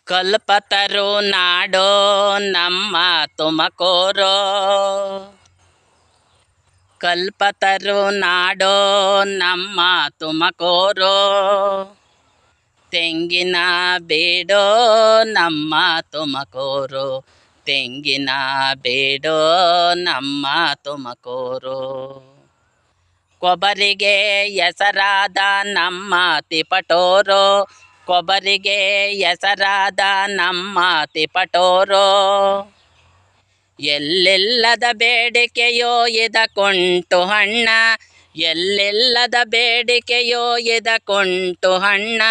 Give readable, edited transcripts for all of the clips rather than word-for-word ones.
ಕಲ್ಪತರು ನಾಡೋ ನಮ್ಮ ತುಮಕೂರು. ಕಲ್ಪತರು ನಾಡೋ ನಮ್ಮ ತುಮಕೂರು. ತೆಂಗಿನ ಬೇಡೋ ನಮ್ಮ ತುಮಕೂರು. ತೆಂಗಿನ ಬೇಡೋ ನಮ್ಮ ತುಮಕೂರು. ಕೊಬ್ಬರಿಗೆ ಹೆಸರಾದ ನಮ್ಮ ತಿಪಟೂರು. ಕೊಬ್ಬರಿಗೆ ಹೆಸರಾದ ನಮ್ಮ ತಿಪಟೂರು. ಎಲ್ಲೆಲ್ಲದ ಬೇಡಿಕೆಯೋ ಇದಕ್ಕೊಂಟು ಹಣ್ಣ. ಎಲ್ಲೆಲ್ಲದ ಬೇಡಿಕೆಯೋ ಇದಕ್ಕೊಂಟು ಹಣ್ಣ.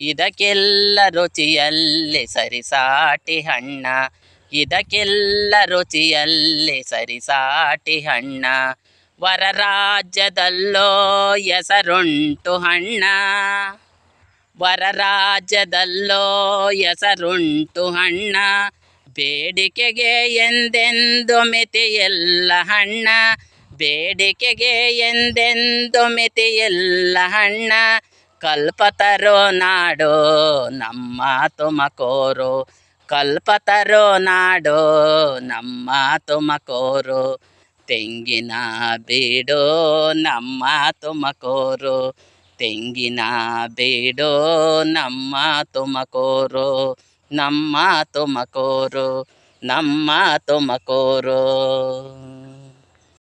ಇದಕ್ಕೆಲ್ಲ ರುಚಿಯಲ್ಲಿ ಸರಿಸಾಟಿ ಹಣ್ಣ. ಇದಕ್ಕೆಲ್ಲ ರುಚಿಯಲ್ಲಿ ಸರಿಸಾಟಿ ಹಣ್ಣ. ಹೊರ ರಾಜ್ಯದಲ್ಲೋ ಹೆಸರುಂಟು ಹಣ್ಣ. ಹೊರ ರಾಜ್ಯದಲ್ಲೋ ಹೆಸರುಂಟು ಹಣ್ಣ. ಬೇಡಿಕೆಗೆ ಎಂದೆಂದು ಮಿತಿಯಿಲ್ಲ ಹಣ್ಣ. ಬೇಡಿಕೆಗೆ ಎಂದೆಂದು ಮಿತಿಯಿಲ್ಲ ಹಣ್ಣ. ಕಲ್ಪತರು ನಾಡು ನಮ್ಮ ತುಮಕೂರು. ಕಲ್ಪತರು ನಾಡು ನಮ್ಮ ತುಮಕೂರು. ತೆಂಗಿನ ಬೀಡು ನಮ್ಮ ತುಮಕೂರು. ತೆಂಗಿನ ಬೀಡು ನಮ್ಮ ತುಮಕೂರು. ನಮ್ಮ ತುಮಕೂರು. ನಮ್ಮ ತುಮಕೂರು.